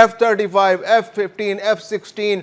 F-35, F-15, F-16,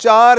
4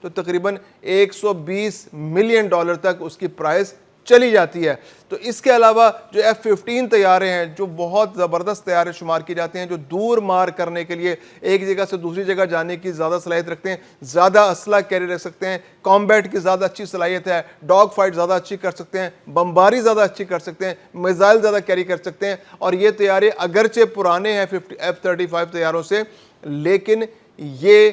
تو تقریباً $120 million تک اس کی پرائس چلی جاتی ہے۔ تو اس کے علاوہ جو F-15 طیارے ہیں جو بہت زبردست طیارے شمار کیے جاتے ہیں، جو دور مار کرنے کے لیے ایک جگہ سے دوسری جگہ جانے کی زیادہ صلاحیت رکھتے ہیں، زیادہ اسلحہ کیری رکھ سکتے ہیں، کامبیٹ کی زیادہ اچھی صلاحیت ہے، ڈاگ فائٹ زیادہ اچھی کر سکتے ہیں، بمباری زیادہ اچھی کر سکتے ہیں، میزائل زیادہ کیری کر سکتے ہیں، اور یہ طیارے اگرچہ پرانے ہیں F-35 طیاروں سے، لیکن یہ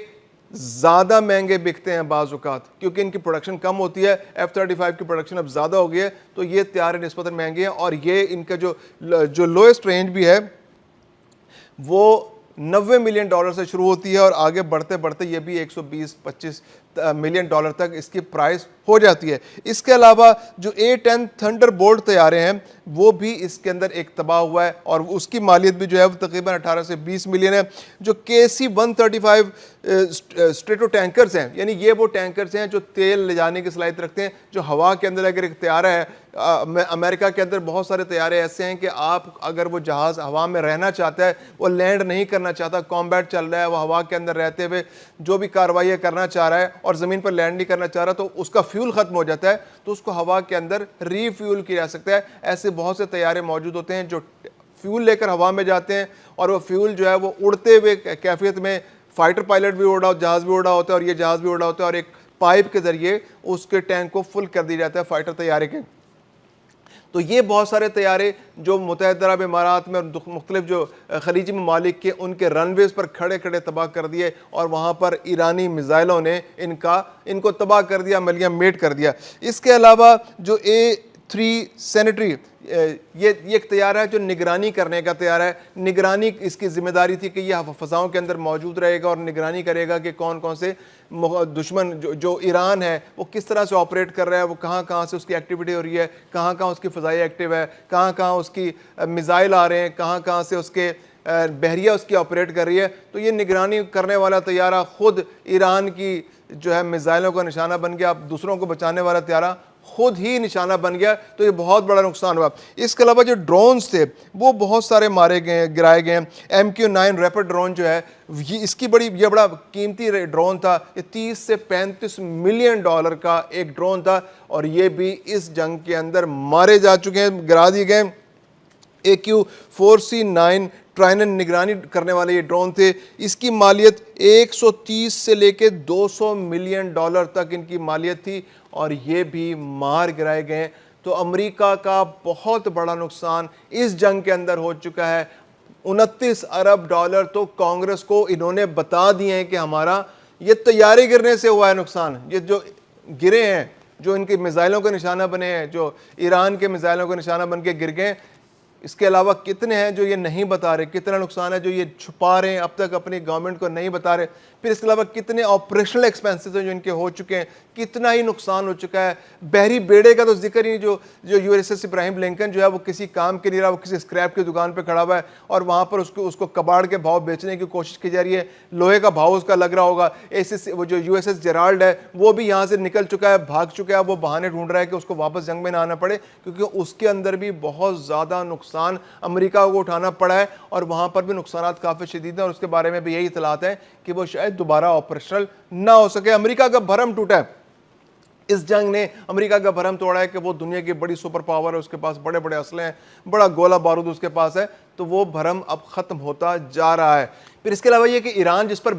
زیادہ مہنگے بکتے ہیں بعض اوقات کیونکہ ان کی پروڈکشن کم ہوتی ہے۔ F-35 کی پروڈکشن اب زیادہ ہو گئی ہے تو یہ طیارے نسبتاً مہنگے ہیں، اور یہ ان کا جو لوئسٹ رینج بھی ہے وہ $90 ملین سے شروع ہوتی ہے، اور آگے بڑھتے بڑھتے یہ بھی $120-25 ملین تک اس کی پرائس ہو جاتی ہے۔ اس کے علاوہ جو A-10 تھنڈر بولٹ طیارے ہیں وہ بھی اس کے اندر ایک تباہ ہوا ہے، اور اس کی مالیت بھی جو ہے وہ تقریباً 18 سے 20 ملین ہے۔ جو KC-135 اسٹریٹو ٹینکرز ہیں، یعنی یہ وہ ٹینکرز ہیں جو تیل لے جانے کی صلاحیت رکھتے ہیں، جو ہوا کے اندر اگر ایک طیارہ ہے، امریکہ کے اندر بہت سارے طیارے ایسے ہیں کہ آپ اگر وہ جہاز ہوا میں رہنا چاہتا ہے، وہ لینڈ نہیں کرنا چاہتا، کامبیٹ چل رہا ہے، وہ ہوا کے اندر رہتے ہوئے جو بھی کارروائیاں کرنا چاہ رہا ہے اور زمین پر لینڈ نہیں کرنا چاہ رہا تو اس کا فیول ختم ہو جاتا ہے، تو اس کو ہوا کے اندر ری فیول کیا جا سکتا ہے۔ ایسے بہت سے طیارے موجود ہوتے ہیں جو فیول لے کر ہوا میں جاتے ہیں، اور وہ فیول جو ہے وہ اڑتے ہوئے کیفیت میں فائٹر پائلٹ بھی اڑا، جہاز بھی اڑا ہوتا ہے، اور یہ جہاز بھی اڑا ہوتا ہے، اور ایک پائپ کے ذریعے اس کے ٹینک کو فل کر دی جاتا ہے فائٹر طیارے کے۔ تو یہ بہت سارے طیارے جو متحدہ عرب امارات میں اور مختلف جو خلیجی ممالک کے ان کے رن ویز پر کھڑے کھڑے تباہ کر دیے، اور وہاں پر ایرانی میزائلوں نے ان کو تباہ کر دیا، ملیاں میٹ کر دیا۔ اس کے علاوہ جو A-3 سینیٹری یہ ایک طیارہ ہے جو نگرانی کرنے کا طیارہ ہے۔ نگرانی اس کی ذمہ داری تھی کہ یہ فضاؤں کے اندر موجود رہے گا اور نگرانی کرے گا کہ کون کون سے دشمن جو ایران ہے وہ کس طرح سے آپریٹ کر رہا ہے، وہ کہاں کہاں سے اس کی ایکٹیویٹی ہو رہی ہے، کہاں کہاں اس کی فضائی ایکٹیو ہے، کہاں کہاں اس کی میزائل آ رہے ہیں، کہاں کہاں سے اس کے بحریہ اس کی آپریٹ کر رہی ہے۔ تو یہ نگرانی کرنے والا طیارہ خود ایران کی جو ہے میزائلوں کا نشانہ بن گیا، دوسروں کو بچانے والا طیارہ خود ہی نشانہ بن گیا، تو یہ بہت بڑا نقصان ہوا۔ اس کے علاوہ جو ڈرونز تھے وہ بہت سارے مارے گئے ہیں، گرائے گئے ہیں۔ MQ-9 ریپڈ ڈرون جو ہے یہ بڑا قیمتی ڈرون تھا، یہ $30 سے $35 ملین کا ایک ڈرون تھا، اور یہ بھی اس جنگ کے اندر مارے جا چکے ہیں، گرا دیے گئے۔ AQ-4C9 ٹرائنن نگرانی کرنے والے یہ ڈرون تھے، اس کی مالیت 130 سے لے کے $200 ملین تک ان کی مالیت تھی، اور یہ بھی مار گرائے گئے۔ تو امریکہ کا بہت بڑا نقصان اس جنگ کے اندر ہو چکا ہے۔ $29 ارب تو کانگریس کو انہوں نے بتا دیے ہیں کہ ہمارا یہ طیارے گرنے سے ہوا ہے نقصان، یہ جو گرے ہیں، جو ان کے میزائلوں کے نشانہ بنے ہیں، جو ایران کے میزائلوں کے نشانہ بن کے گر گئے۔ اس کے علاوہ کتنے ہیں جو یہ نہیں بتا رہے، کتنا نقصان ہے جو یہ چھپا رہے ہیں، اب تک اپنی گورنمنٹ کو نہیں بتا رہے۔ پھر اس کے علاوہ کتنے آپریشنل ایکسپینسز ہیں جو ان کے ہو چکے ہیں، کتنا ہی نقصان ہو چکا ہے۔ بحری بیڑے کا تو ذکر ہی، جو USS ابراہیم لنکن جو ہے وہ کسی کام کے نہیں رہا، وہ کسی اسکریپ کی دکان پہ کھڑا ہوا ہے، اور وہاں پر اس کو کباڑ کے بھاؤ بیچنے کی کوشش کی جا رہی ہے، لوہے کا بھاؤ اس کا لگ رہا ہوگا۔ وہ جو USS جیرالڈ ہے وہ بھی یہاں سے نکل چکا ہے، بھاگ چکا ہے، وہ بہانے ڈھونڈ رہا ہے کہ اس کو واپس جنگ میں نہ آنا پڑے، کیونکہ اس کے اندر بھی بہت زیادہ نقصان امریکہ کو اٹھانا پڑا ہے، اور وہاں پر بھی نقصانات کافی شدید ہیں، اور اس کے بارے میں بھی یہی اطلاعات ہیں کہ وہ شاید دوبارہ آپریشنل نہ ہو سکے۔ امریکہ کا بھرم ٹوٹا ہے، اس جنگ نے امریکہ کا بھرم توڑا ہے کہ وہ دنیا کی بڑی سپر پاور ہے، اس کے پاس بڑے بڑے اسلحے ہیں، بڑا گولہ بارود اس کے پاس ہے، تو وہ بھرم اب ختم ہوتا جا رہا ہے۔ پھر اس کے علاوہ یہ کہ ایران جس پر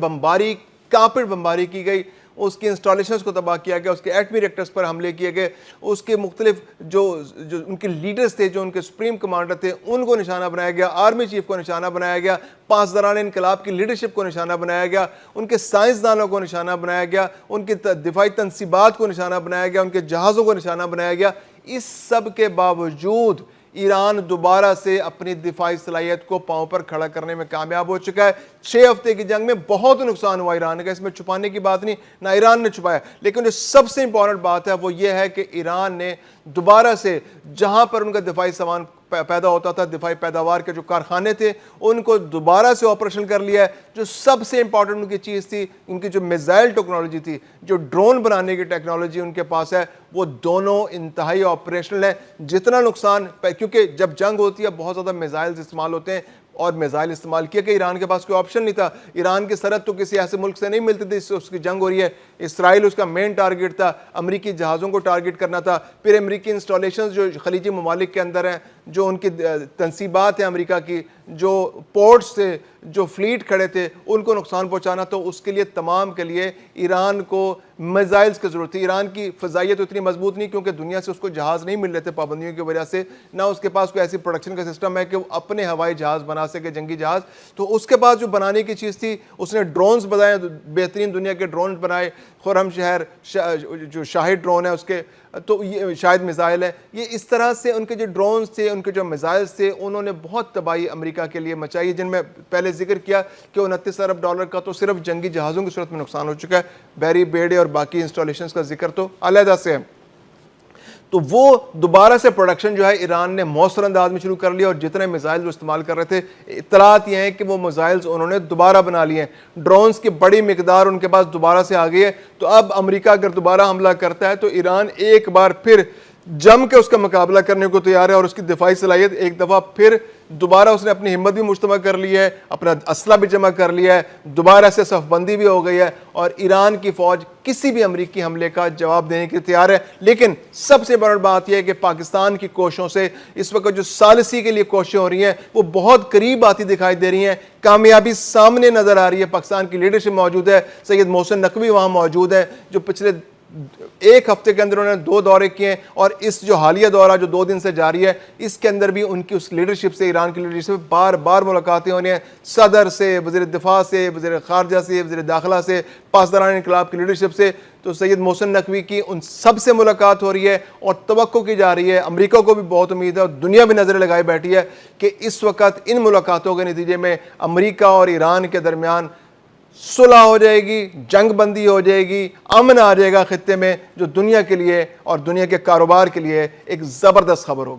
کارپیٹ بمباری کی گئی، اس کی انسٹالیشنز کو تباہ کیا گیا، اس کے ایٹمی ریکٹرز پر حملے کیے گئے، اس کے مختلف جو ان کے لیڈرز تھے، جو ان کے سپریم کمانڈر تھے، ان کو نشانہ بنایا گیا، آرمی چیف کو نشانہ بنایا گیا، پاسداران انقلاب کی لیڈرشپ کو نشانہ بنایا گیا، ان کے سائنسدانوں کو نشانہ بنایا گیا، ان کی دفاعی تنصیبات کو نشانہ بنایا گیا، ان کے جہازوں کو نشانہ بنایا گیا۔ اس سب کے باوجود ایران دوبارہ سے اپنی دفاعی صلاحیت کو پاؤں پر کھڑا کرنے میں کامیاب ہو چکا ہے۔ 6 ہفتے کی جنگ میں بہت نقصان ہوا ایران کا، اس میں چھپانے کی بات نہیں، نہ ایران نے چھپایا، لیکن جو سب سے امپورٹنٹ بات ہے وہ یہ ہے کہ ایران نے دوبارہ سے جہاں پر ان کا دفاعی سامان پیدا ہوتا تھا، دفاعی پیداوار کے جو کارخانے تھے، ان کو دوبارہ سے آپریشن کر لیا ہے۔ جو سب سے امپورٹنٹ ان کی چیز تھی، ان کی جو میزائل ٹیکنالوجی تھی، جو ڈرون بنانے کی ٹیکنالوجی ان کے پاس ہے، وہ دونوں انتہائی آپریشنل ہیں۔ جتنا نقصان، کیونکہ جب جنگ ہوتی ہے بہت زیادہ میزائلز استعمال ہوتے ہیں، اور میزائل استعمال کیا کہ ایران کے پاس کوئی آپشن نہیں تھا. ایران کی سرحد تو کسی ایسے ملک سے نہیں ملتی تھی جس سے اس کی جنگ ہو رہی ہے. اسرائیل اس کا مین ٹارگٹ تھا, امریکی جہازوں کو ٹارگٹ کرنا تھا. پھر امریکی انسٹالیشنز جو خلیجی ممالک کے اندر ہیں, جو ان کی تنصیبات ہیں امریکہ کی, جو پورٹس تھے, جو فلیٹ کھڑے تھے, ان کو نقصان پہنچانا. تو اس کے لیے تمام کے لیے ایران کو میزائلز کی ضرورت تھی. ایران کی فضائیہ تو اتنی مضبوط نہیں کیونکہ دنیا سے اس کو جہاز نہیں مل رہے تھے پابندیوں کی وجہ سے, نہ اس کے پاس کوئی ایسی پروڈکشن کا سسٹم ہے کہ وہ اپنے ہوائی جہاز بنا سکے, جنگی جہاز. تو اس کے بعد جو بنانے کی چیز تھی, اس نے ڈرونز بنائے, بہترین دنیا کے ڈرونز بنائے. خرم شہر جو شاہد ڈرون ہے اس کے, تو یہ شاید میزائل ہے. یہ اس طرح سے ان کے جو ڈرونز تھے, ان کے جو میزائلز تھے, انہوں نے بہت تباہی امریکہ کے لیے مچائی, جن میں پہلے ذکر کیا کہ 29 ارب ڈالر کا تو صرف جنگی جہازوں کی صورت میں نقصان ہو چکا ہے. بیری بیڑے اور باقی انسٹالیشنز کا ذکر تو علیحدہ سے ہے. تو وہ دوبارہ سے پروڈکشن جو ہے ایران نے مؤثر انداز میں شروع کر لیا, اور جتنے میزائل جو استعمال کر رہے تھے, اطلاعات یہ ہیں کہ وہ میزائلز انہوں نے دوبارہ بنا لیے ہیں. ڈرونز کی بڑی مقدار ان کے پاس دوبارہ سے آ گئی ہے. تو اب امریکہ اگر دوبارہ حملہ کرتا ہے تو ایران ایک بار پھر جم کے اس کا مقابلہ کرنے کو تیار ہے, اور اس کی دفاعی صلاحیت ایک دفعہ پھر دوبارہ اس نے اپنی ہمت بھی مجتمع کر لی ہے, اپنا اسلحہ بھی جمع کر لیا ہے, دوبارہ سے صف بندی بھی ہو گئی ہے, اور ایران کی فوج کسی بھی امریکی حملے کا جواب دینے کے تیار ہے. لیکن سب سے بڑی بات یہ ہے کہ پاکستان کی کوششوں سے اس وقت جو ثالثی کے لیے کوششیں ہو رہی ہیں وہ بہت قریب آتی دکھائی دے رہی ہیں, کامیابی سامنے نظر آ رہی ہے. پاکستان کی لیڈرشپ موجود ہے, سید محسن نقوی وہاں موجود ہے, جو پچھلے ایک ہفتے کے اندر انہوں نے 2 دورے کیے ہیں, اور اس جو حالیہ دورہ جو 2 دن سے جاری ہے, اس کے اندر بھی ان کی اس لیڈرشپ سے, ایران کی لیڈرشپ سے بار بار ملاقاتیں ہونی ہیں. صدر سے, وزیر دفاع سے, وزیر خارجہ سے, وزیر داخلہ سے, پاسداران انقلاب کی لیڈرشپ سے. تو سید محسن نقوی کی ان سب سے ملاقات ہو رہی ہے, اور توقع کی جا رہی ہے, امریکہ کو بھی بہت امید ہے, اور دنیا بھی نظر لگائے بیٹھی ہے کہ اس وقت ان ملاقاتوں کے نتیجے میں امریکہ اور ایران کے درمیان صلح ہو جائے گی, جنگ بندی ہو جائے گی, امن آ جائے گا خطے میں, جو دنیا کے لیے اور دنیا کے کاروبار کے لیے ایک زبردست خبر ہوگی.